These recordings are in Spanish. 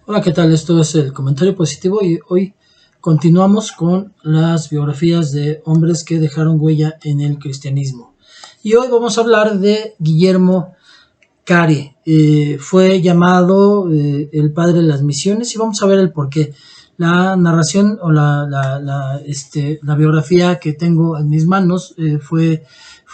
Hola, ¿qué tal? Esto es el comentario positivo y hoy continuamos con las biografías de hombres que dejaron huella en el cristianismo. Y hoy vamos a hablar de Guillermo Cari. Fue llamado el padre de las misiones y vamos a ver el porqué. La narración o la biografía que tengo en mis manos fue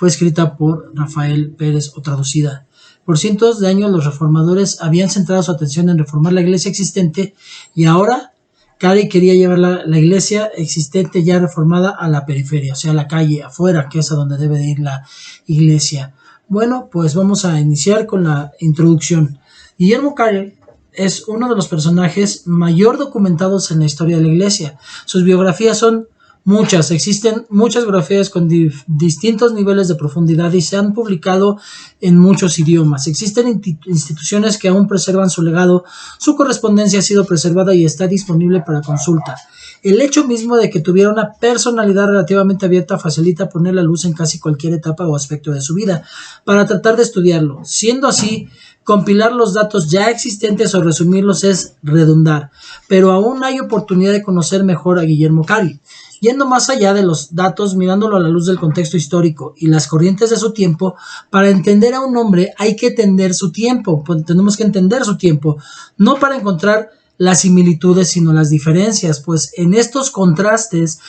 escrita por Rafael Pérez o traducida. Por cientos de años los reformadores habían centrado su atención en reformar la iglesia existente y ahora Cari quería llevar la iglesia existente ya reformada a la periferia, o sea, a la calle, afuera, que es a donde debe de ir la iglesia. Bueno, pues vamos a iniciar con la introducción. Guillermo Cari es uno de los personajes mayor documentados en la historia de la iglesia. Sus biografías son muchas, existen muchas biografías con distintos niveles de profundidad y se han publicado en muchos idiomas. Existen instituciones que aún preservan su legado, su correspondencia ha sido preservada y está disponible para consulta. El hecho mismo de que tuviera una personalidad relativamente abierta facilita poner la luz en casi cualquier etapa o aspecto de su vida para tratar de estudiarlo. Siendo así, compilar los datos ya existentes o resumirlos es redundar, pero aún hay oportunidad de conocer mejor a Guillermo Cari. Yendo más allá de los datos, mirándolo a la luz del contexto histórico y las corrientes de su tiempo, para entender a un hombre hay que entender su tiempo, pues tenemos que entender su tiempo, no para encontrar las similitudes, sino las diferencias, pues en estos contrastes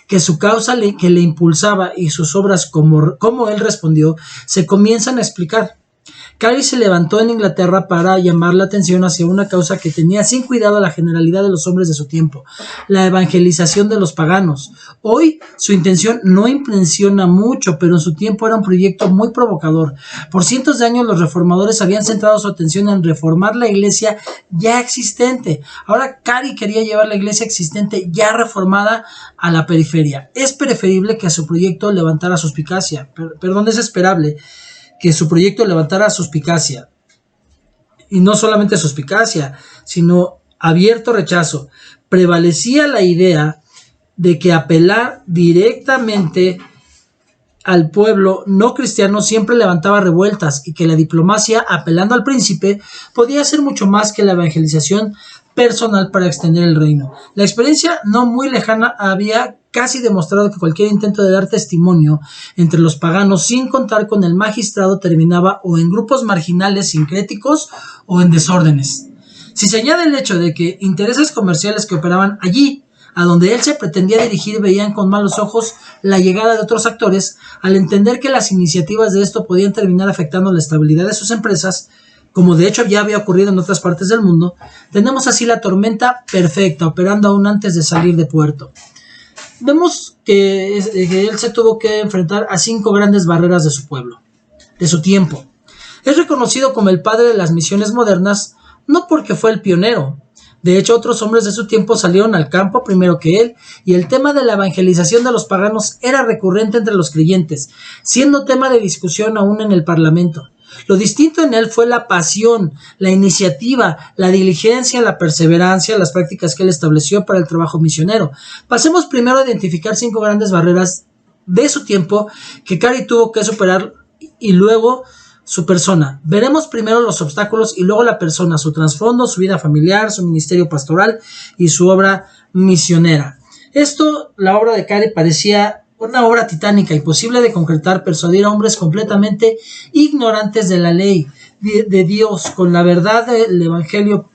que su causa que le impulsaba y sus obras como él respondió, se comienzan a explicar. Cari se levantó en Inglaterra para llamar la atención hacia una causa que tenía sin cuidado a la generalidad de los hombres de su tiempo, la evangelización de los paganos. Hoy su intención no impresiona mucho, pero en su tiempo era un proyecto muy provocador. Por cientos de años los reformadores habían centrado su atención en reformar la iglesia ya existente. Ahora Cari quería llevar la iglesia existente ya reformada a la periferia. Es preferible que su proyecto levantara suspicacia. Es esperable que su proyecto levantara suspicacia, y no solamente suspicacia, sino abierto rechazo. Prevalecía la idea de que apelar directamente al pueblo no cristiano siempre levantaba revueltas y que la diplomacia, apelando al príncipe, podía hacer mucho más que la evangelización personal para extender el reino. La experiencia no muy lejana había casi demostrado que cualquier intento de dar testimonio entre los paganos sin contar con el magistrado terminaba o en grupos marginales sincréticos o en desórdenes. Si se añade el hecho de que intereses comerciales que operaban allí, a donde él se pretendía dirigir, veían con malos ojos la llegada de otros actores, al entender que las iniciativas de esto podían terminar afectando la estabilidad de sus empresas, como de hecho ya había ocurrido en otras partes del mundo, tenemos así la tormenta perfecta, operando aún antes de salir de puerto. Vemos que él se tuvo que enfrentar a 5 grandes barreras de su pueblo, de su tiempo. Es reconocido como el padre de las misiones modernas, no porque fue el pionero. De hecho, otros hombres de su tiempo salieron al campo primero que él, y el tema de la evangelización de los paganos era recurrente entre los creyentes, siendo tema de discusión aún en el Parlamento. Lo distinto en él fue la pasión, la iniciativa, la diligencia, la perseverancia, las prácticas que él estableció para el trabajo misionero. Pasemos primero a identificar 5 grandes barreras de su tiempo que Cari tuvo que superar y luego su persona. Veremos primero los obstáculos y luego la persona, su trasfondo, su vida familiar, su ministerio pastoral y su obra misionera. La obra de Cari parecía una obra titánica, imposible de concretar, persuadir a hombres completamente ignorantes de la ley de Dios, con la verdad del evangelio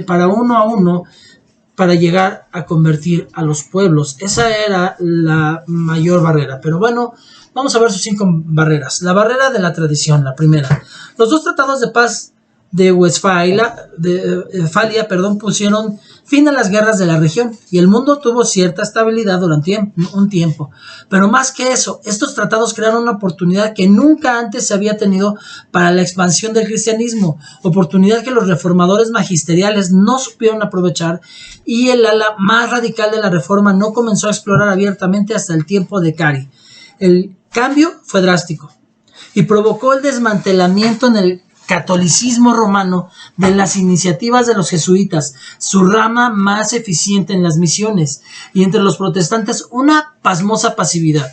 para uno a uno, para llegar a convertir a los pueblos. Esa era la mayor barrera. Pero bueno, vamos a ver sus 5 barreras. La barrera de la tradición, la primera. Los 2 tratados de paz de Westfalia, pusieron fin a las guerras de la región y el mundo tuvo cierta estabilidad durante un tiempo. Pero más que eso, estos tratados crearon una oportunidad que nunca antes se había tenido para la expansión del cristianismo, oportunidad que los reformadores magisteriales no supieron aprovechar y el ala más radical de la reforma no comenzó a explorar abiertamente hasta el tiempo de Cari. El cambio fue drástico y provocó el desmantelamiento en el catolicismo romano de las iniciativas de los jesuitas, su rama más eficiente en las misiones, y entre los protestantes una pasmosa pasividad.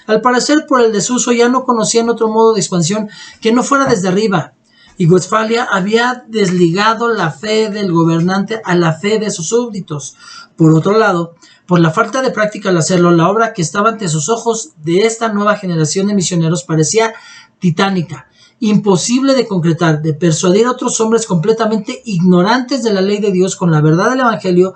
Al parecer, por el desuso ya no conocían otro modo de expansión que no fuera desde arriba. y Westfalia había desligado la fe del gobernante a la fe de sus súbditos. Por otro lado, por la falta de práctica al hacerlo, la obra que estaba ante sus ojos de esta nueva generación de misioneros parecía titánica, imposible de concretar, de persuadir a otros hombres completamente ignorantes de la ley de Dios con la verdad del Evangelio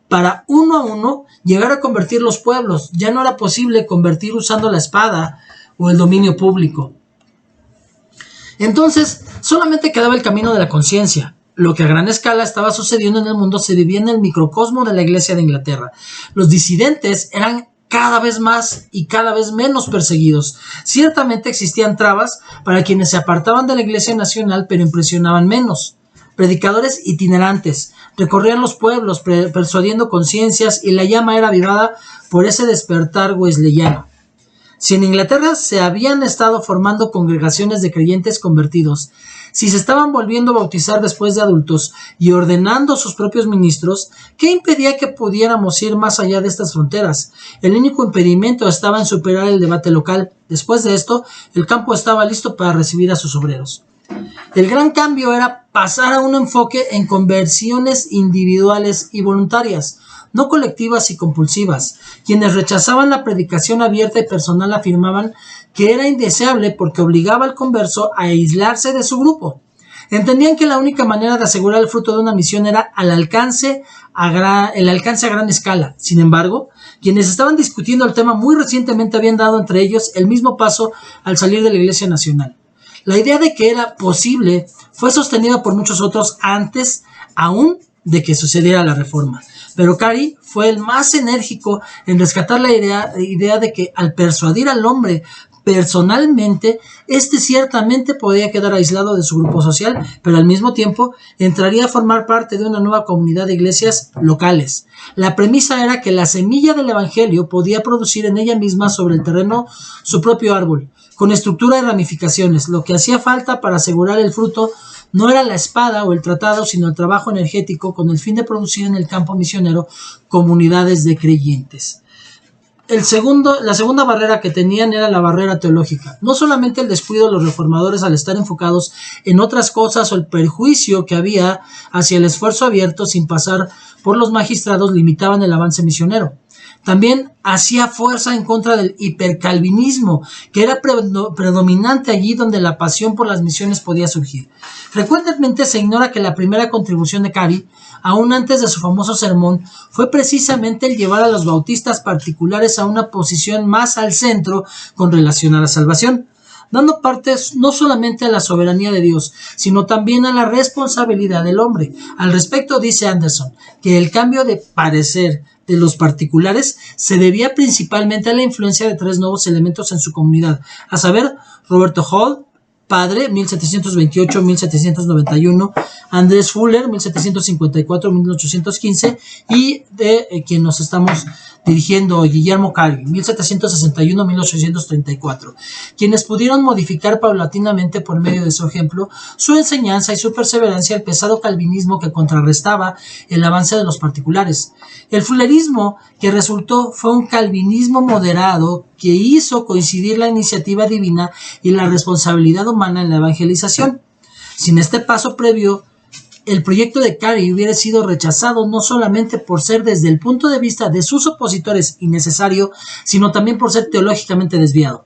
para uno a uno llegar a convertir los pueblos. Ya no era posible convertir usando la espada o el dominio público. Entonces, solamente quedaba el camino de la conciencia. Lo que a gran escala estaba sucediendo en el mundo se vivía en el microcosmo de la Iglesia de Inglaterra. Los disidentes eran cada vez más y cada vez menos perseguidos. Ciertamente existían trabas para quienes se apartaban de la Iglesia nacional, pero impresionaban menos. Predicadores itinerantes recorrían los pueblos persuadiendo conciencias, y la llama era avivada por ese despertar wesleyano. Si en Inglaterra se habían estado formando congregaciones de creyentes convertidos, si se estaban volviendo a bautizar después de adultos y ordenando sus propios ministros, ¿qué impedía que pudiéramos ir más allá de estas fronteras? El único impedimento estaba en superar el debate local. Después de esto, el campo estaba listo para recibir a sus obreros. El gran cambio era pasar a un enfoque en conversiones individuales y voluntarias, no colectivas y compulsivas. Quienes rechazaban la predicación abierta y personal afirmaban que era indeseable porque obligaba al converso a aislarse de su grupo. Entendían que la única manera de asegurar el fruto de una misión era el alcance a gran escala. Sin embargo, quienes estaban discutiendo el tema muy recientemente habían dado entre ellos el mismo paso al salir de la Iglesia Nacional. La idea de que era posible fue sostenida por muchos otros antes aún de que sucediera la reforma. Pero Carey fue el más enérgico en rescatar la idea de que al persuadir al hombre personalmente, ciertamente podía quedar aislado de su grupo social, pero al mismo tiempo entraría a formar parte de una nueva comunidad de iglesias locales. La premisa era que la semilla del evangelio podía producir en ella misma sobre el terreno su propio árbol, con estructura y ramificaciones. Lo que hacía falta para asegurar el fruto no era la espada o el tratado, sino el trabajo energético con el fin de producir en el campo misionero comunidades de creyentes. La segunda barrera que tenían era la barrera teológica. No solamente el descuido de los reformadores al estar enfocados en otras cosas o el perjuicio que había hacia el esfuerzo abierto sin pasar por los magistrados limitaban el avance misionero. También hacía fuerza en contra del hipercalvinismo, que era predominante allí donde la pasión por las misiones podía surgir. Frecuentemente se ignora que la primera contribución de Carey, aún antes de su famoso sermón, fue precisamente el llevar a los bautistas particulares a una posición más al centro con relación a la salvación, dando partes no solamente a la soberanía de Dios, sino también a la responsabilidad del hombre. Al respecto dice Anderson que el cambio de parecer de los particulares se debía principalmente a la influencia de tres nuevos elementos en su comunidad, a saber, Roberto Hall, padre, 1728-1791, Andrés Fuller, 1754-1815, y de quien nos estamos dirigiendo, Guillermo Carey, 1761-1834, quienes pudieron modificar paulatinamente por medio de su ejemplo, su enseñanza y su perseverancia el pesado calvinismo que contrarrestaba el avance de los particulares. El fullerismo que resultó fue un calvinismo moderado que hizo coincidir la iniciativa divina y la responsabilidad humana en la evangelización. Sin este paso previo, el proyecto de Carey hubiera sido rechazado no solamente por ser desde el punto de vista de sus opositores innecesario, sino también por ser teológicamente desviado.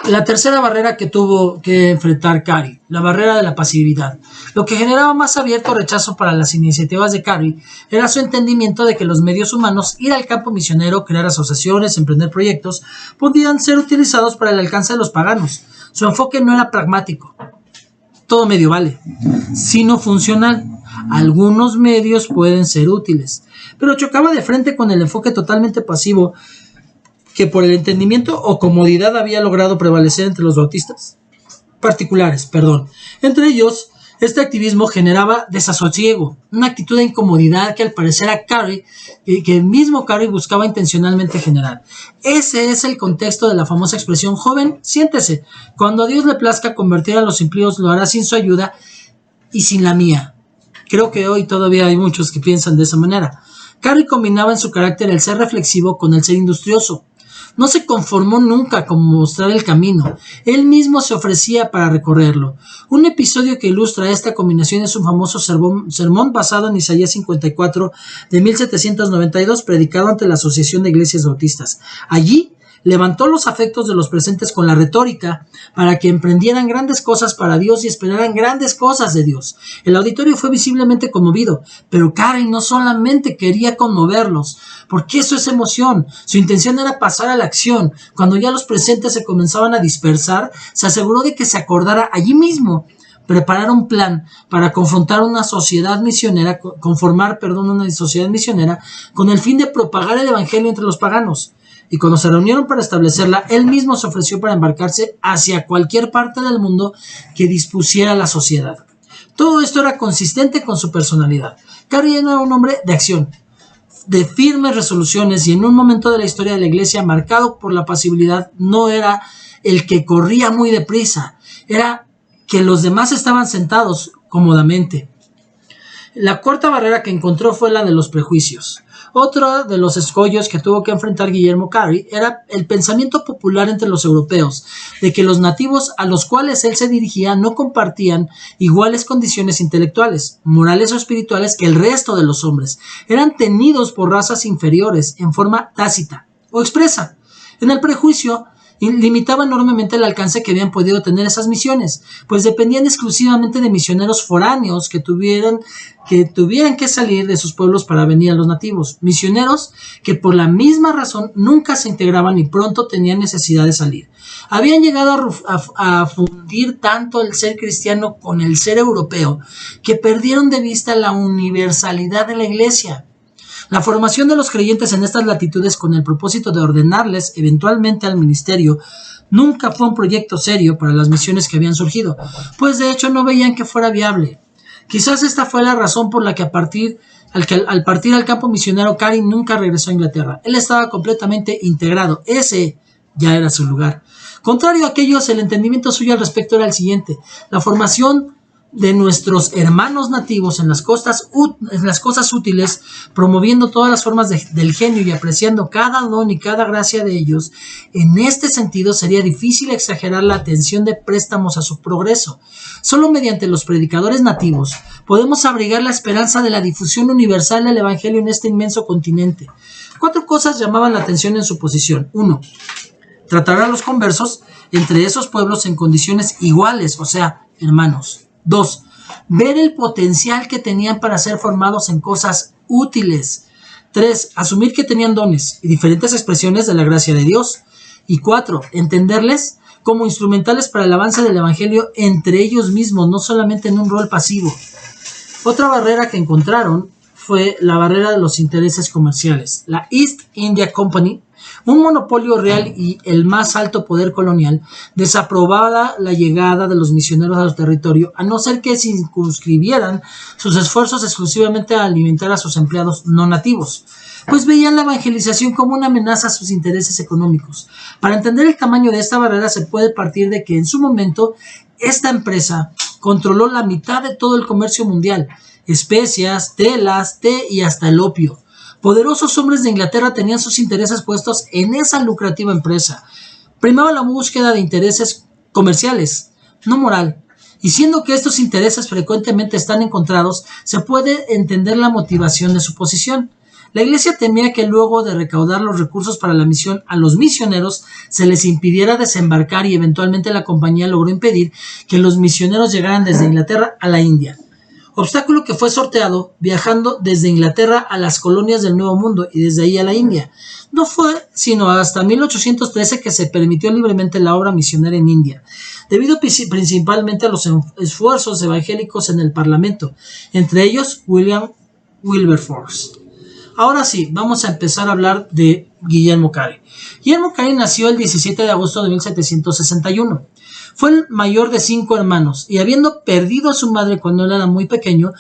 La tercera barrera que tuvo que enfrentar Carey, la barrera de la pasividad. Lo que generaba más abierto rechazo para las iniciativas de Carey era su entendimiento de que los medios humanos, ir al campo misionero, crear asociaciones, emprender proyectos, podían ser utilizados para el alcance de los paganos. Su enfoque no era pragmático, todo medio vale, sino funcional. Algunos medios pueden ser útiles, pero chocaba de frente con el enfoque totalmente pasivo que por el entendimiento o comodidad había logrado prevalecer entre los bautistas particulares. Entre ellos, este activismo generaba desasosiego, una actitud de incomodidad que al parecer a Carey, que el mismo Carey buscaba intencionalmente generar. Ese es el contexto de la famosa expresión: joven, siéntese. Cuando a Dios le plazca convertir a los impíos, lo hará sin su ayuda y sin la mía. Creo que hoy todavía hay muchos que piensan de esa manera. Carey combinaba en su carácter el ser reflexivo con el ser industrioso. No se conformó nunca con mostrar el camino, él mismo se ofrecía para recorrerlo. Un episodio que ilustra esta combinación es un famoso sermón basado en Isaías 54 de 1792, predicado ante la Asociación de Iglesias Bautistas. Allí levantó los afectos de los presentes con la retórica para que emprendieran grandes cosas para Dios y esperaran grandes cosas de Dios. El auditorio fue visiblemente conmovido, pero Carey no solamente quería conmoverlos, porque eso es emoción. Su intención era pasar a la acción. Cuando ya los presentes se comenzaban a dispersar, se aseguró de que se acordara allí mismo preparar un plan para confrontar una sociedad misionera, una sociedad misionera con el fin de propagar el evangelio entre los paganos. Y cuando se reunieron para establecerla, él mismo se ofreció para embarcarse hacia cualquier parte del mundo que dispusiera la sociedad. Todo esto era consistente con su personalidad. Carey era un hombre de acción, de firmes resoluciones, y en un momento de la historia de la iglesia marcado por la pasividad, no era el que corría muy deprisa, era que los demás estaban sentados cómodamente. La cuarta barrera que encontró fue la de los prejuicios. Otro de los escollos que tuvo que enfrentar Guillermo Carey era el pensamiento popular entre los europeos, de que los nativos a los cuales él se dirigía no compartían iguales condiciones intelectuales, morales o espirituales que el resto de los hombres. Eran tenidos por razas inferiores en forma tácita o expresa. En el prejuicio limitaba enormemente el alcance que habían podido tener esas misiones, pues dependían exclusivamente de misioneros foráneos que tuvieran que salir de sus pueblos para venir a los nativos, misioneros que por la misma razón nunca se integraban y pronto tenían necesidad de salir. Habían llegado a fundir tanto el ser cristiano con el ser europeo que perdieron de vista la universalidad de la iglesia. La formación de los creyentes en estas latitudes con el propósito de ordenarles eventualmente al ministerio nunca fue un proyecto serio para las misiones que habían surgido, pues de hecho no veían que fuera viable. Quizás esta fue la razón por la que al partir al campo misionero Carey nunca regresó a Inglaterra. Él estaba completamente integrado, ese ya era su lugar. Contrario a aquellos, el entendimiento suyo al respecto era el siguiente: la formación de nuestros hermanos nativos en las cosas útiles, promoviendo todas las formas del genio y apreciando cada don y cada gracia de ellos. En este sentido sería difícil exagerar la atención de préstamos a su progreso. Solo mediante los predicadores nativos podemos abrigar la esperanza de la difusión universal del evangelio en este inmenso continente. 4 cosas llamaban la atención en su posición. 1. Tratar a los conversos entre esos pueblos en condiciones iguales, o sea, hermanos. 2. Ver el potencial que tenían para ser formados en cosas útiles. 3. Asumir que tenían dones y diferentes expresiones de la gracia de Dios. Y 4. Entenderles como instrumentales para el avance del evangelio entre ellos mismos, no solamente en un rol pasivo. Otra barrera que encontraron fue la barrera de los intereses comerciales. La East India Company, un monopolio real y el más alto poder colonial, desaprobaba la llegada de los misioneros a su territorio, a no ser que circunscribieran sus esfuerzos exclusivamente a alimentar a sus empleados no nativos, pues veían la evangelización como una amenaza a sus intereses económicos. Para entender el tamaño de esta barrera se puede partir de que en su momento esta empresa controló la mitad de todo el comercio mundial: especias, telas, té y hasta el opio. Poderosos hombres de Inglaterra tenían sus intereses puestos en esa lucrativa empresa. Primaba la búsqueda de intereses comerciales, no moral. Y siendo que estos intereses frecuentemente están encontrados, se puede entender la motivación de su posición. La iglesia temía que luego de recaudar los recursos para la misión a los misioneros se les impidiera desembarcar, y eventualmente la compañía logró impedir que los misioneros llegaran desde Inglaterra a la India. Obstáculo que fue sorteado viajando desde Inglaterra a las colonias del Nuevo Mundo y desde ahí a la India. No fue sino hasta 1813 que se permitió libremente la obra misionera en India, debido principalmente a los esfuerzos evangélicos en el Parlamento, entre ellos William Wilberforce. Ahora sí, vamos a empezar a hablar de Guillermo Carey. Guillermo Carey nació el 17 de agosto de 1761. Fue el mayor de 5 hermanos, y habiendo perdido a su madre cuando él era muy pequeño,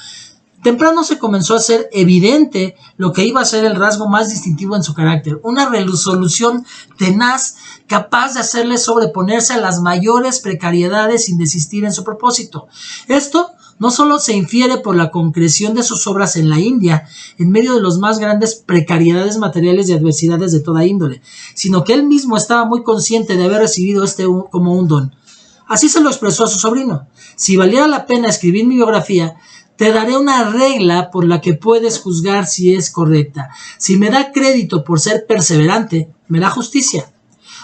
temprano se comenzó a hacer evidente lo que iba a ser el rasgo más distintivo en su carácter: una resolución tenaz, capaz de hacerle sobreponerse a las mayores precariedades sin desistir en su propósito. Esto no solo se infiere por la concreción de sus obras en la India, en medio de las más grandes precariedades materiales y adversidades de toda índole, sino que él mismo estaba muy consciente de haber recibido como un don. Así se lo expresó a su sobrino: si valiera la pena escribir mi biografía, te daré una regla por la que puedes juzgar si es correcta. Si me da crédito por ser perseverante, me da justicia.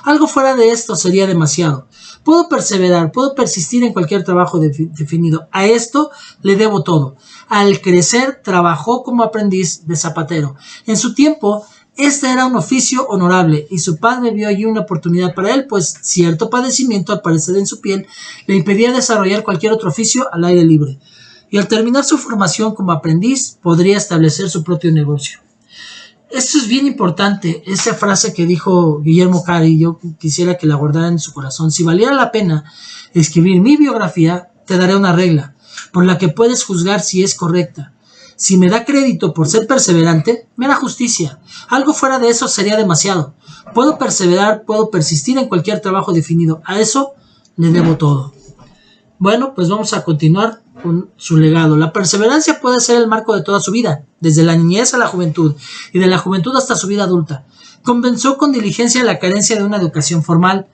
Algo fuera de esto sería demasiado. Puedo perseverar, puedo persistir en cualquier trabajo definido. A esto le debo todo. Al crecer, trabajó como aprendiz de zapatero. En su tiempo, este era un oficio honorable y su padre vio allí una oportunidad para él, pues cierto padecimiento, al parecer en su piel, le impedía desarrollar cualquier otro oficio al aire libre. Y al terminar su formación como aprendiz, podría establecer su propio negocio. Esto es bien importante, esa frase que dijo Guillermo Cari, yo quisiera que la guardara en su corazón. Si valiera la pena escribir mi biografía, te daré una regla por la que puedes juzgar si es correcta. Si me da crédito por ser perseverante, me da justicia. Algo fuera de eso sería demasiado. Puedo perseverar, puedo persistir en cualquier trabajo definido. A eso le debo todo. Bueno, pues vamos a continuar con su legado. La perseverancia puede ser el marco de toda su vida, desde la niñez a la juventud, y de la juventud hasta su vida adulta. Compensó con diligencia la carencia de una educación formal.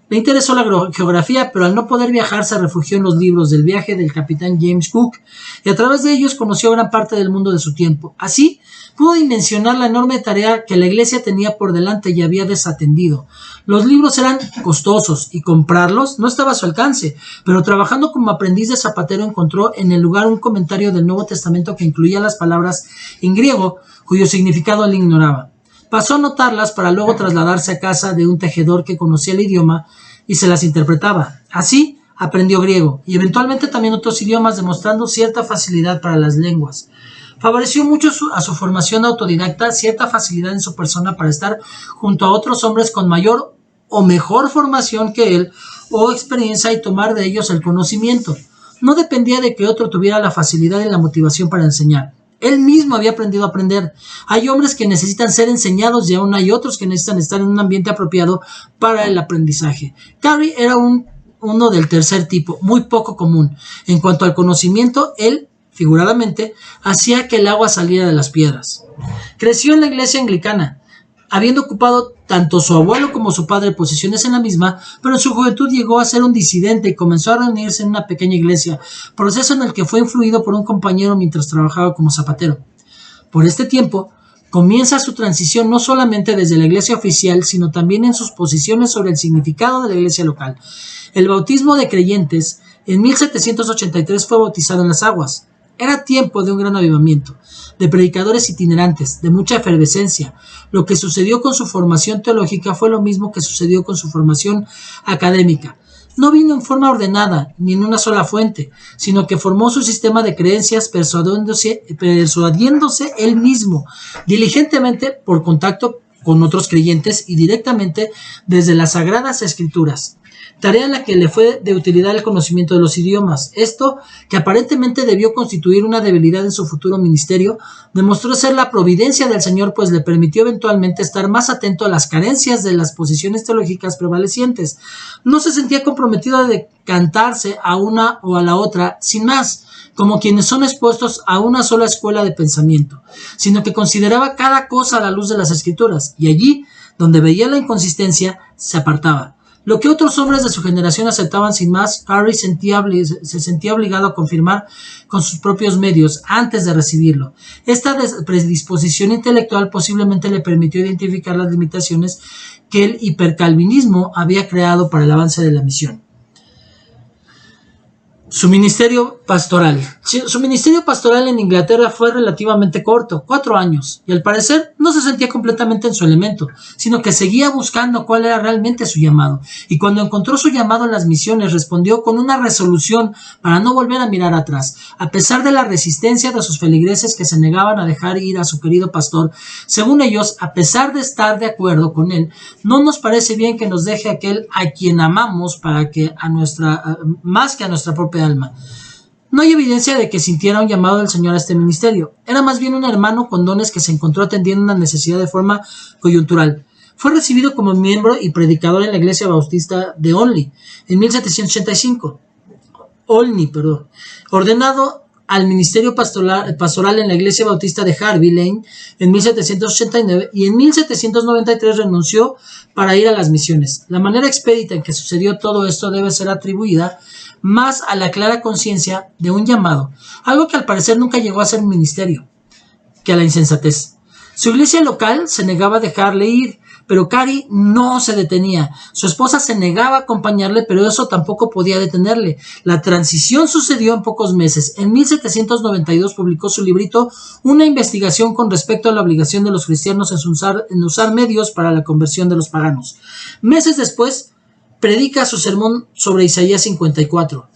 Le interesó la geografía, pero al no poder viajar se refugió en los libros del viaje del capitán James Cook, y a través de ellos conoció gran parte del mundo de su tiempo. Así, pudo dimensionar la enorme tarea que la iglesia tenía por delante y había desatendido. Los libros eran costosos y comprarlos no estaba a su alcance, pero trabajando como aprendiz de zapatero encontró en el lugar un comentario del Nuevo Testamento que incluía las palabras en griego, cuyo significado él ignoraba. Pasó a anotarlas para luego trasladarse a casa de un tejedor que conocía el idioma y se las interpretaba. Así aprendió griego y eventualmente también otros idiomas, demostrando cierta facilidad para las lenguas. Favoreció mucho a su formación autodidacta cierta facilidad en su persona para estar junto a otros hombres con mayor o mejor formación que él o experiencia y tomar de ellos el conocimiento. No dependía de que otro tuviera la facilidad y la motivación para enseñar. Él mismo había aprendido a aprender. Hay hombres que necesitan ser enseñados y aún hay otros que necesitan estar en un ambiente apropiado para el aprendizaje. Cary era uno del tercer tipo, muy poco común. En cuanto al conocimiento, él, figuradamente, hacía que el agua saliera de las piedras. Creció en la iglesia anglicana, habiendo ocupado tanto su abuelo como su padre posiciones en la misma, pero en su juventud llegó a ser un disidente y comenzó a reunirse en una pequeña iglesia, proceso en el que fue influido por un compañero mientras trabajaba como zapatero. Por este tiempo, comienza su transición no solamente desde la iglesia oficial, sino también en sus posiciones sobre el significado de la iglesia local. El bautismo de creyentes en 1783 fue bautizado en las aguas. Era tiempo de un gran avivamiento, de predicadores itinerantes, de mucha efervescencia. Lo que sucedió con su formación teológica fue lo mismo que sucedió con su formación académica. No vino en forma ordenada, ni en una sola fuente, sino que formó su sistema de creencias persuadiéndose él mismo, diligentemente por contacto con otros creyentes y directamente desde las Sagradas Escrituras. Tarea en la que le fue de utilidad el conocimiento de los idiomas. Esto, que aparentemente debió constituir una debilidad en su futuro ministerio, demostró ser la providencia del Señor, pues le permitió eventualmente estar más atento a las carencias de las posiciones teológicas prevalecientes. No se sentía comprometido a decantarse a una o a la otra sin más, como quienes son expuestos a una sola escuela de pensamiento, sino que consideraba cada cosa a la luz de las Escrituras, y allí, donde veía la inconsistencia, se apartaba. Lo que otros hombres de su generación aceptaban sin más, Cary se sentía obligado a confirmar con sus propios medios antes de recibirlo. Esta predisposición intelectual posiblemente le permitió identificar las limitaciones que el hipercalvinismo había creado para el avance de la misión. Su ministerio pastoral. Su ministerio pastoral en Inglaterra fue relativamente corto, 4 años, y al parecer no se sentía completamente en su elemento, sino que seguía buscando cuál era realmente su llamado, y cuando encontró su llamado en las misiones respondió con una resolución para no volver a mirar atrás, a pesar de la resistencia de sus feligreses que se negaban a dejar ir a su querido pastor. Según ellos, a pesar de estar de acuerdo con él, no nos parece bien que nos deje aquel a quien amamos para que más que a nuestra propia alma. No hay evidencia de que sintiera un llamado del Señor a este ministerio. Era más bien un hermano con dones que se encontró atendiendo una necesidad de forma coyuntural. Fue recibido como miembro y predicador en la iglesia bautista de Olney en 1785. Olney, ordenado al ministerio pastoral en la iglesia bautista de Harvey Lane en 1789 y en 1793 renunció para ir a las misiones. La manera expedita en que sucedió todo esto debe ser atribuida más a la clara conciencia de un llamado, algo que al parecer nunca llegó a ser un ministerio, que a la insensatez. Su iglesia local se negaba a dejarle ir, pero Carey no se detenía. Su esposa se negaba a acompañarle, pero eso tampoco podía detenerle. La transición sucedió en pocos meses. En 1792 publicó su librito Una investigación con respecto a la obligación de los cristianos en usar medios para la conversión de los paganos. Meses después, predica su sermón sobre Isaías 54.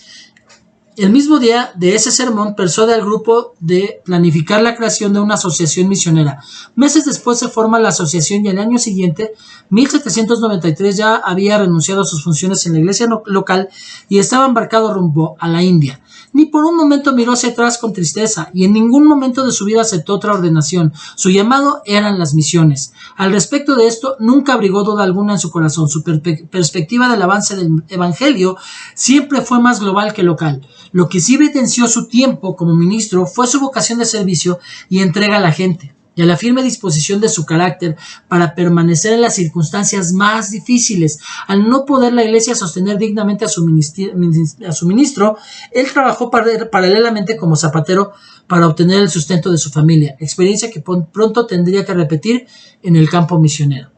El mismo día de ese sermón persuade al grupo de planificar la creación de una asociación misionera. Meses después se forma la asociación y el año siguiente, 1793, ya había renunciado a sus funciones en la iglesia local y estaba embarcado rumbo a la India. Ni por un momento miró hacia atrás con tristeza y en ningún momento de su vida aceptó otra ordenación. Su llamado eran las misiones. Al respecto de esto, nunca abrigó duda alguna en su corazón. Su perspectiva del avance del evangelio siempre fue más global que local. Lo que sí evidenció su tiempo como ministro fue su vocación de servicio y entrega a la gente, y a la firme disposición de su carácter para permanecer en las circunstancias más difíciles. Al no poder la iglesia sostener dignamente a su ministro, él trabajó paralelamente como zapatero para obtener el sustento de su familia, experiencia que pronto tendría que repetir en el campo misionero.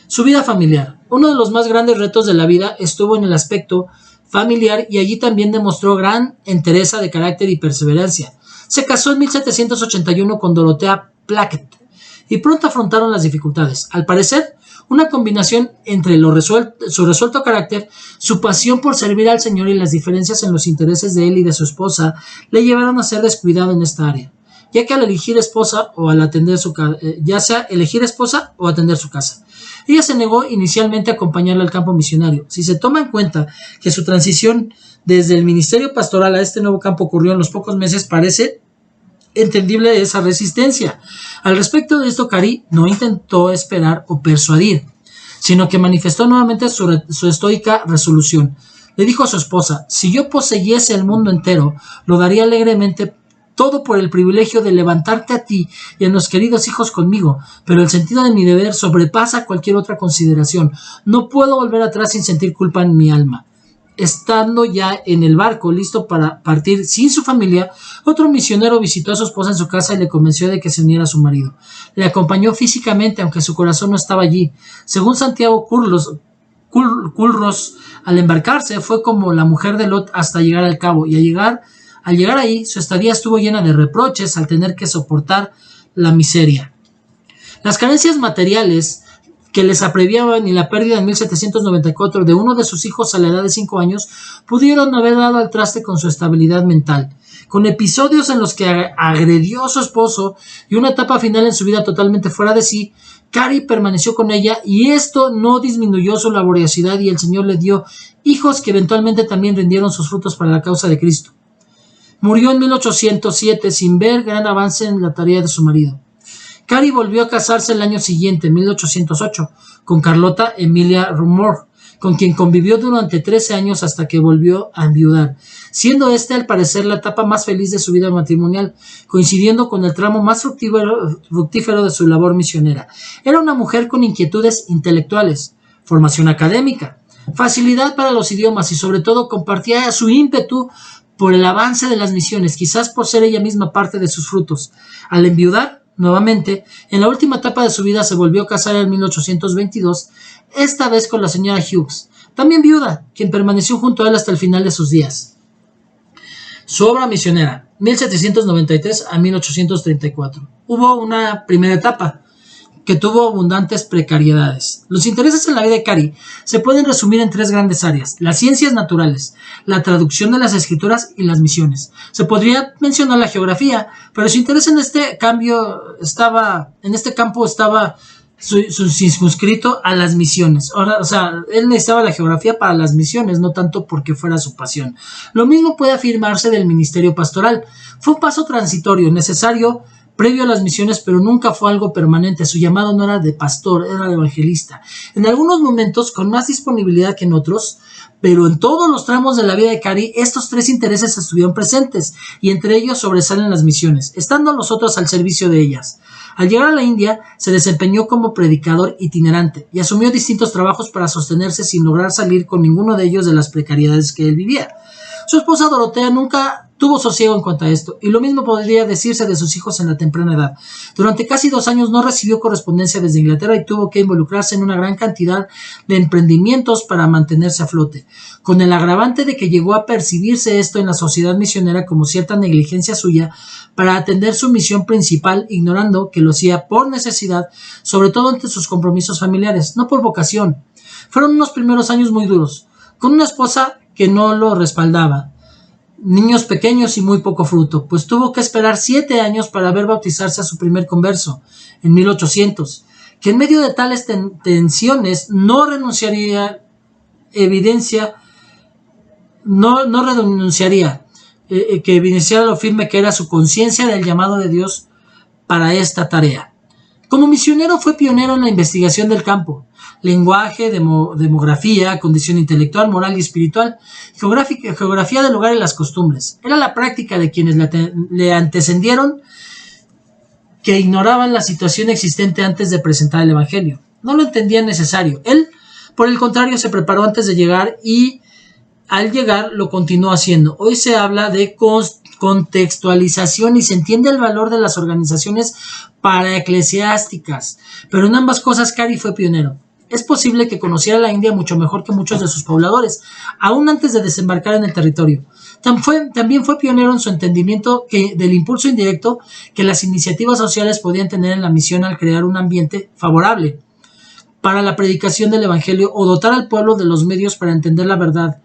Su vida familiar. Uno de los más grandes retos de la vida estuvo en el aspecto familiar y allí también demostró gran entereza de carácter y perseverancia. Se casó en 1781 con Dorothea Plackett y pronto afrontaron las dificultades. Al parecer, una combinación entre su resuelto carácter, su pasión por servir al Señor y las diferencias en los intereses de él y de su esposa le llevaron a ser descuidado en esta área, ya sea elegir esposa o atender su casa. Ella se negó inicialmente a acompañarle al campo misionario. Si se toma en cuenta que su transición desde el ministerio pastoral a este nuevo campo ocurrió en los pocos meses, parece entendible esa resistencia. Al respecto de esto, Carey no intentó esperar o persuadir, sino que manifestó nuevamente su estoica resolución. Le dijo a su esposa: si yo poseyese el mundo entero, lo daría alegremente todo por el privilegio de levantarte a ti y a los queridos hijos conmigo, pero el sentido de mi deber sobrepasa cualquier otra consideración. No puedo volver atrás sin sentir culpa en mi alma. Estando ya en el barco, listo para partir sin su familia, otro misionero visitó a su esposa en su casa y le convenció de que se uniera a su marido. Le acompañó físicamente, aunque su corazón no estaba allí. Según Santiago Culros, al embarcarse fue como la mujer de Lot hasta llegar al cabo, y al llegar ahí, su estadía estuvo llena de reproches al tener que soportar la miseria. Las carencias materiales que les apremiaban y la pérdida en 1794 de uno de sus hijos a la edad de 5 años pudieron haber dado al traste con su estabilidad mental. Con episodios en los que agredió a su esposo y una etapa final en su vida totalmente fuera de sí, Carey permaneció con ella y esto no disminuyó su laboriosidad y el Señor le dio hijos que eventualmente también rindieron sus frutos para la causa de Cristo. Murió en 1807 sin ver gran avance en la tarea de su marido. Carey volvió a casarse el año siguiente, en 1808, con Carlota Emilia Moore, con quien convivió durante 13 años hasta que volvió a enviudar, siendo al parecer la etapa más feliz de su vida matrimonial, coincidiendo con el tramo más fructífero de su labor misionera. Era una mujer con inquietudes intelectuales, formación académica, facilidad para los idiomas y sobre todo compartía su ímpetu por el avance de las misiones, quizás por ser ella misma parte de sus frutos. Al enviudar, nuevamente, en la última etapa de su vida se volvió a casar en 1822, esta vez con la señora Hughes, también viuda, quien permaneció junto a él hasta el final de sus días. Su obra misionera, 1793 a 1834. Hubo una primera etapa que tuvo abundantes precariedades. Los intereses en la vida de Carey se pueden resumir en 3 grandes áreas: las ciencias naturales, la traducción de las escrituras y las misiones. Se podría mencionar la geografía, pero su interés en este campo estaba circunscrito a las misiones. Él necesitaba la geografía para las misiones, no tanto porque fuera su pasión. Lo mismo puede afirmarse del ministerio pastoral. Fue un paso transitorio, necesario previo a las misiones, pero nunca fue algo permanente. Su llamado no era de pastor, era de evangelista. En algunos momentos con más disponibilidad que en otros, pero en todos los tramos de la vida de Carey, estos tres intereses estuvieron presentes, y entre ellos sobresalen las misiones, estando los otros al servicio de ellas. Al llegar a la India, se desempeñó como predicador itinerante y asumió distintos trabajos para sostenerse sin lograr salir con ninguno de ellos de las precariedades que él vivía. Su esposa Dorotea nunca tuvo sosiego en cuanto a esto, y lo mismo podría decirse de sus hijos en la temprana edad. Durante casi 2 años no recibió correspondencia desde Inglaterra y tuvo que involucrarse en una gran cantidad de emprendimientos para mantenerse a flote, con el agravante de que llegó a percibirse esto en la sociedad misionera como cierta negligencia suya para atender su misión principal, ignorando que lo hacía por necesidad, sobre todo ante sus compromisos familiares, no por vocación. Fueron unos primeros años muy duros, con una esposa que no lo respaldaba, niños pequeños y muy poco fruto, pues tuvo que esperar 7 años para ver bautizarse a su primer converso, en 1800, que en medio de tales tensiones no renunciaría, que evidenciara lo firme que era su conciencia del llamado de Dios para esta tarea. Como misionero fue pionero en la investigación del campo, lenguaje, demografía, condición intelectual, moral y espiritual, geografía del lugar y las costumbres. Era la práctica de quienes le antecedieron que ignoraban la situación existente antes de presentar el Evangelio. No lo entendían necesario. Él, por el contrario, se preparó antes de llegar y al llegar lo continuó haciendo. Hoy se habla de contextualización y se entiende el valor de las organizaciones paraeclesiásticas, pero en ambas cosas Carey fue pionero. Es posible que conociera la India mucho mejor que muchos de sus pobladores, aún antes de desembarcar en el territorio. También fue pionero en su entendimiento del impulso indirecto que las iniciativas sociales podían tener en la misión al crear un ambiente favorable para la predicación del Evangelio o dotar al pueblo de los medios para entender la verdad,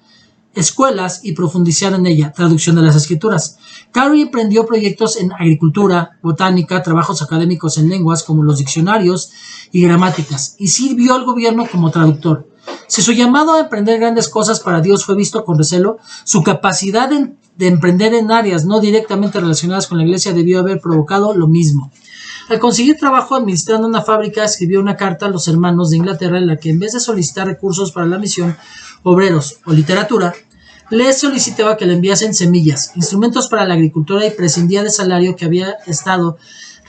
escuelas y profundizar en ella, traducción de las escrituras. Carey emprendió proyectos en agricultura, botánica, trabajos académicos en lenguas como los diccionarios y gramáticas, y sirvió al gobierno como traductor. Si su llamado a emprender grandes cosas para Dios fue visto con recelo, su capacidad de emprender en áreas no directamente relacionadas con la iglesia debió haber provocado lo mismo. Al conseguir trabajo administrando una fábrica, escribió una carta a los hermanos de Inglaterra en la que, en vez de solicitar recursos para la misión, obreros o literatura, les solicitaba que le enviasen semillas, instrumentos para la agricultura y prescindía del salario que había estado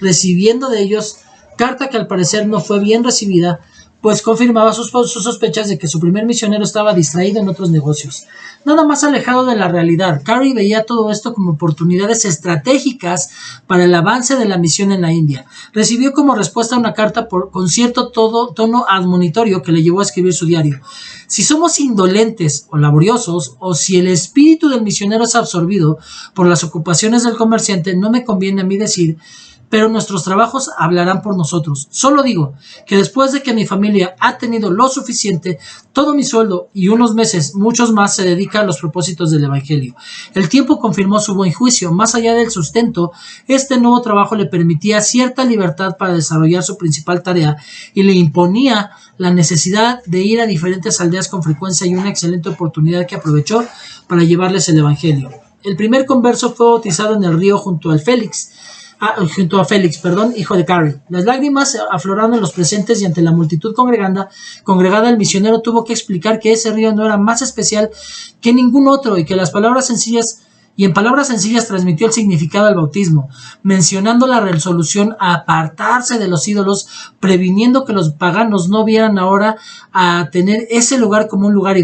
recibiendo de ellos, carta que al parecer no fue bien recibida, pues confirmaba sus sospechas de que su primer misionero estaba distraído en otros negocios. Nada más alejado de la realidad, Carey veía todo esto como oportunidades estratégicas para el avance de la misión en la India. Recibió como respuesta una carta con cierto tono admonitorio que le llevó a escribir su diario. Si somos indolentes o laboriosos, o si el espíritu del misionero es absorbido por las ocupaciones del comerciante, no me conviene a mí decir, pero nuestros trabajos hablarán por nosotros. Solo digo que después de que mi familia ha tenido lo suficiente, todo mi sueldo y unos meses, muchos más, se dedica a los propósitos del Evangelio. El tiempo confirmó su buen juicio. Más allá del sustento, este nuevo trabajo le permitía cierta libertad para desarrollar su principal tarea y le imponía la necesidad de ir a diferentes aldeas con frecuencia y una excelente oportunidad que aprovechó para llevarles el Evangelio. El primer converso fue bautizado en el río junto a Félix, hijo de Carey. Las lágrimas afloraron en los presentes y ante la multitud congregada el misionero tuvo que explicar que ese río no era más especial que ningún otro y que en palabras sencillas transmitió el significado del bautismo, mencionando la resolución a apartarse de los ídolos, previniendo que los paganos no vieran ahora a tener ese lugar como un lugar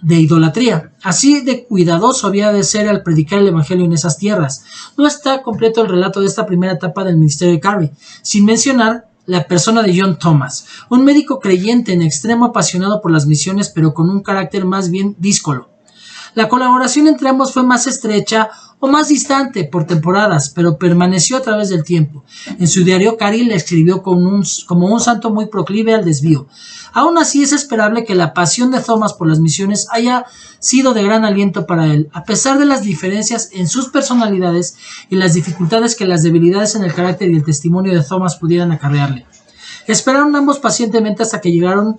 de idolatría. Así de cuidadoso había de ser al predicar el Evangelio en esas tierras. No está completo el relato de esta primera etapa del ministerio de Carey, sin mencionar la persona de John Thomas, un médico creyente en extremo apasionado por las misiones, pero con un carácter más bien díscolo. La colaboración entre ambos fue más estrecha o más distante por temporadas, pero permaneció a través del tiempo. En su diario, Carey le escribió como un santo muy proclive al desvío. Aún así, es esperable que la pasión de Thomas por las misiones haya sido de gran aliento para él, a pesar de las diferencias en sus personalidades y las dificultades que las debilidades en el carácter y el testimonio de Thomas pudieran acarrearle. Esperaron ambos pacientemente hasta que llegaron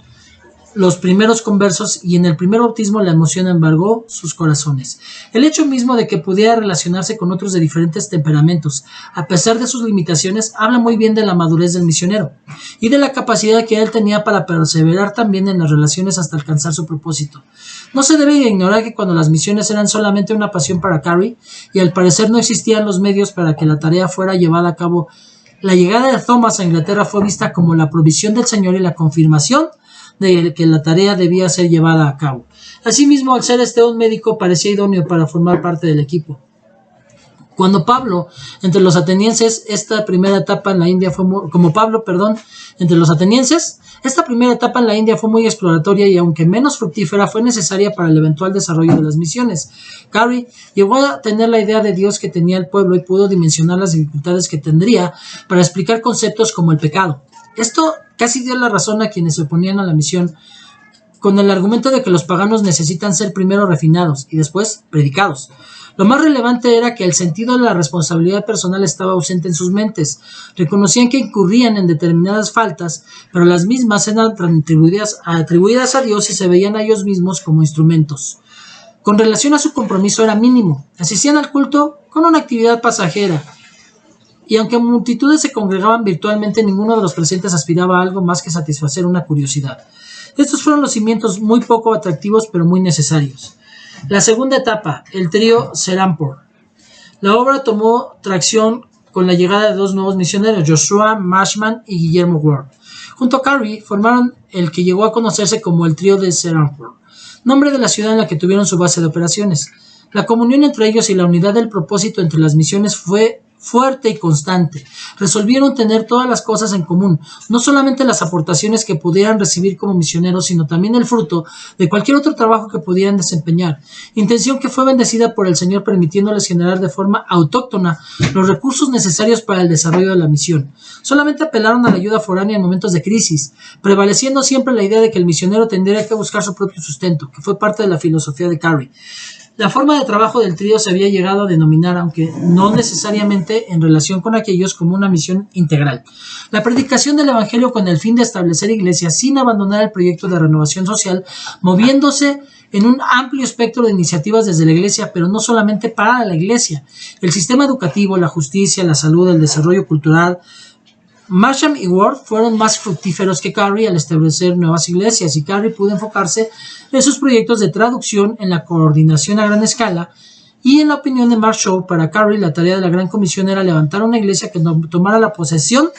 los primeros conversos y en el primer bautismo la emoción embargó sus corazones. El hecho mismo de que pudiera relacionarse con otros de diferentes temperamentos, a pesar de sus limitaciones, habla muy bien de la madurez del misionero y de la capacidad que él tenía para perseverar también en las relaciones hasta alcanzar su propósito. No se debe ignorar que cuando las misiones eran solamente una pasión para Carey y al parecer no existían los medios para que la tarea fuera llevada a cabo, la llegada de Thomas a Inglaterra fue vista como la provisión del Señor y la confirmación de que la tarea debía ser llevada a cabo. Asimismo, al ser un médico, parecía idóneo para formar parte del equipo. Cuando Pablo, entre los atenienses, esta primera etapa en la India fue muy exploratoria y aunque menos fructífera, fue necesaria para el eventual desarrollo de las misiones. Carey llegó a tener la idea de Dios que tenía el pueblo y pudo dimensionar las dificultades que tendría para explicar conceptos como el pecado. Esto casi dio la razón a quienes se oponían a la misión, con el argumento de que los paganos necesitan ser primero refinados y después predicados. Lo más relevante era que el sentido de la responsabilidad personal estaba ausente en sus mentes. Reconocían que incurrían en determinadas faltas, pero las mismas eran atribuidas a Dios y se veían a ellos mismos como instrumentos. Con relación a su compromiso era mínimo. Asistían al culto con una actividad pasajera. Y aunque multitudes se congregaban virtualmente, ninguno de los presentes aspiraba a algo más que satisfacer una curiosidad. Estos fueron los cimientos muy poco atractivos, pero muy necesarios. La segunda etapa, el trío Serampore. La obra tomó tracción con la llegada de dos nuevos misioneros, Joshua Marshman y Guillermo Ward. Junto a Carey, formaron el que llegó a conocerse como el trío de Serampore, nombre de la ciudad en la que tuvieron su base de operaciones. La comunión entre ellos y la unidad del propósito entre las misiones fue fuerte y constante. Resolvieron tener todas las cosas en común, no solamente las aportaciones que pudieran recibir como misioneros, sino también el fruto de cualquier otro trabajo que pudieran desempeñar, intención que fue bendecida por el Señor permitiéndoles generar de forma autóctona los recursos necesarios para el desarrollo de la misión. Solamente apelaron a la ayuda foránea en momentos de crisis, prevaleciendo siempre la idea de que el misionero tendría que buscar su propio sustento, que fue parte de la filosofía de Carey. La forma de trabajo del trío se había llegado a denominar, aunque no necesariamente en relación con aquellos, como una misión integral. La predicación del Evangelio con el fin de establecer iglesias sin abandonar el proyecto de renovación social, moviéndose en un amplio espectro de iniciativas desde la iglesia, pero no solamente para la iglesia. El sistema educativo, la justicia, la salud, el desarrollo cultural. Marsham y Ward fueron más fructíferos que Carey al establecer nuevas iglesias, y Carey pudo enfocarse en sus proyectos de traducción, en la coordinación a gran escala, y en la opinión de Mark Shaw, para Carey la tarea de la Gran Comisión era levantar una iglesia que tomara la posesión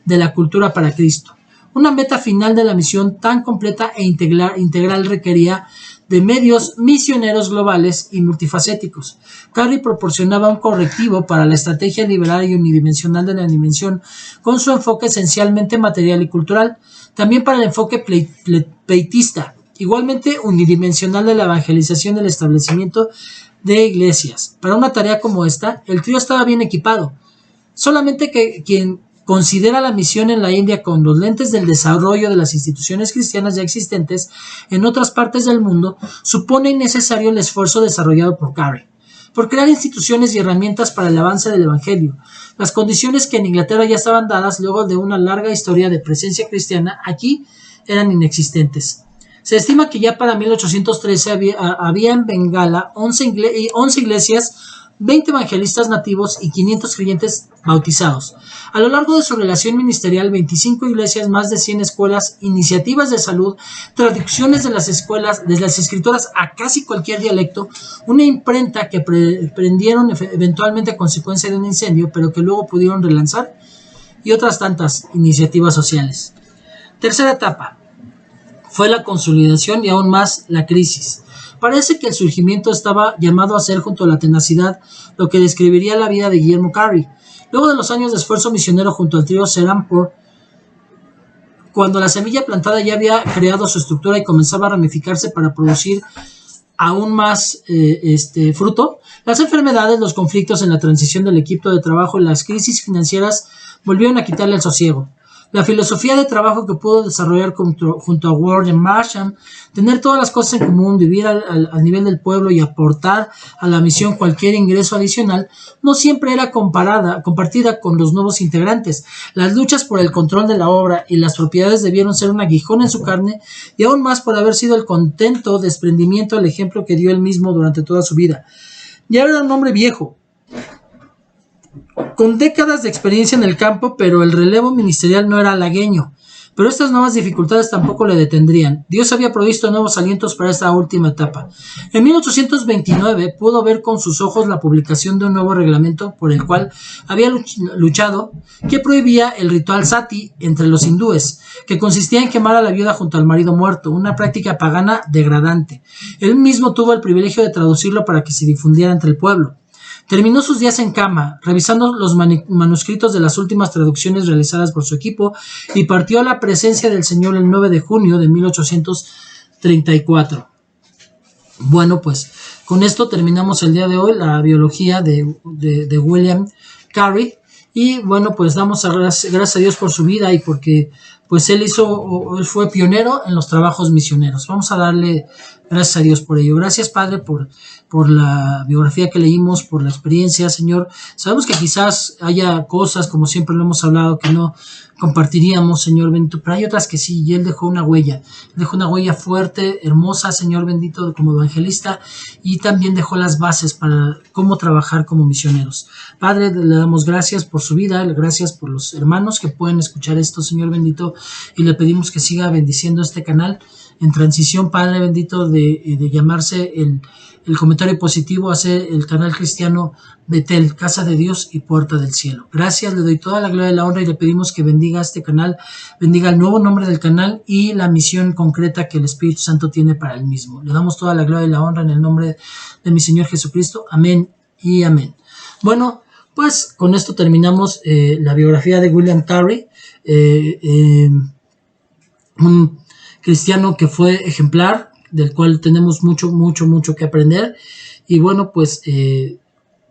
de la cultura para Cristo. Una meta final de la misión tan completa e integral requería de medios misioneros globales y multifacéticos. Carey proporcionaba un correctivo para la estrategia liberal y unidimensional de la dimensión, con su enfoque esencialmente material y cultural, también para el enfoque pleitista, igualmente unidimensional de la evangelización del establecimiento de iglesias. Para una tarea como esta, el trío estaba bien equipado. Solamente que quien considera la misión en la India con los lentes del desarrollo de las instituciones cristianas ya existentes en otras partes del mundo, supone innecesario el esfuerzo desarrollado por Carey, por crear instituciones y herramientas para el avance del Evangelio. Las condiciones que en Inglaterra ya estaban dadas luego de una larga historia de presencia cristiana aquí eran inexistentes. Se estima que ya para 1813 había en Bengala 11 iglesias, 20 evangelistas nativos y 500 creyentes bautizados. A lo largo de su relación ministerial, 25 iglesias, más de 100 escuelas, iniciativas de salud, traducciones de las escrituras a casi cualquier dialecto, una imprenta que prendieron eventualmente a consecuencia de un incendio, pero que luego pudieron relanzar, y otras tantas iniciativas sociales. Tercera etapa fue la consolidación y aún más la crisis. Parece que el surgimiento estaba llamado a ser, junto a la tenacidad, lo que describiría la vida de Guillermo Carey. Luego de los años de esfuerzo misionero junto al trío Serampore, cuando la semilla plantada ya había creado su estructura y comenzaba a ramificarse para producir aún más fruto, las enfermedades, los conflictos en la transición del equipo de trabajo y las crisis financieras volvieron a quitarle el sosiego. La filosofía de trabajo que pudo desarrollar junto a Ward and Marshall, tener todas las cosas en común, vivir al nivel del pueblo y aportar a la misión cualquier ingreso adicional, no siempre era compartida con los nuevos integrantes. Las luchas por el control de la obra y las propiedades debieron ser un aguijón en su carne, y aún más por haber sido el contento desprendimiento al ejemplo que dio él mismo durante toda su vida. Ya era un hombre viejo, con décadas de experiencia en el campo, pero el relevo ministerial no era halagüeño. Pero estas nuevas dificultades tampoco le detendrían. Dios había provisto nuevos alientos para esta última etapa. En 1829 pudo ver con sus ojos la publicación de un nuevo reglamento por el cual había luchado, que prohibía el ritual sati entre los hindúes, que consistía en quemar a la viuda junto al marido muerto, una práctica pagana degradante. Él mismo tuvo el privilegio de traducirlo para que se difundiera entre el pueblo. Terminó sus días en cama, revisando los manuscritos de las últimas traducciones realizadas por su equipo, y partió a la presencia del Señor el 9 de junio de 1834. Bueno, pues con esto terminamos el día de hoy la biología de William Carey. Y bueno, pues damos gracias a Dios por su vida y porque pues él fue pionero en los trabajos misioneros. Vamos a darle gracias a Dios por ello. Gracias, Padre, por la biografía que leímos, por la experiencia, Señor. Sabemos que quizás haya cosas, como siempre lo hemos hablado, que no compartiríamos, Señor bendito, pero hay otras que sí, y él dejó una huella fuerte, hermosa, Señor bendito, como evangelista, y también dejó las bases para cómo trabajar como misioneros. Padre, le damos gracias por su vida, gracias por los hermanos que pueden escuchar esto, Señor bendito, y le pedimos que siga bendiciendo este canal en transición, Padre bendito, de llamarse el comentario positivo, hacer el canal cristiano Betel, Casa de Dios y Puerta del Cielo. Gracias, le doy toda la gloria y la honra y le pedimos que bendiga este canal, bendiga el nuevo nombre del canal y la misión concreta que el Espíritu Santo tiene para el mismo. Le damos toda la gloria y la honra en el nombre de mi Señor Jesucristo. Amén y amén. Bueno, pues con esto terminamos la biografía de William Carey, un cristiano que fue ejemplar, del cual tenemos mucho que aprender. Y bueno, pues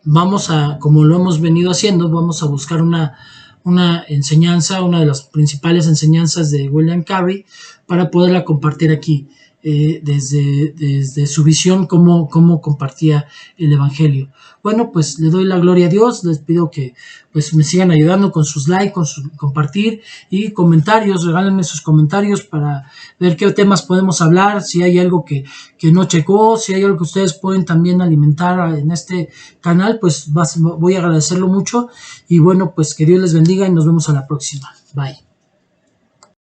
vamos a, como lo hemos venido haciendo, vamos a buscar una enseñanza, una de las principales enseñanzas de William Carey, para poderla compartir aquí, desde su visión, cómo compartía el evangelio. Bueno, pues le doy la gloria a Dios, les pido que pues me sigan ayudando con sus likes, con su compartir y comentarios, regálenme sus comentarios para ver qué temas podemos hablar, si hay algo que no checó, si hay algo que ustedes pueden también alimentar en este canal, pues voy a agradecerlo mucho y bueno, pues que Dios les bendiga y nos vemos a la próxima. Bye.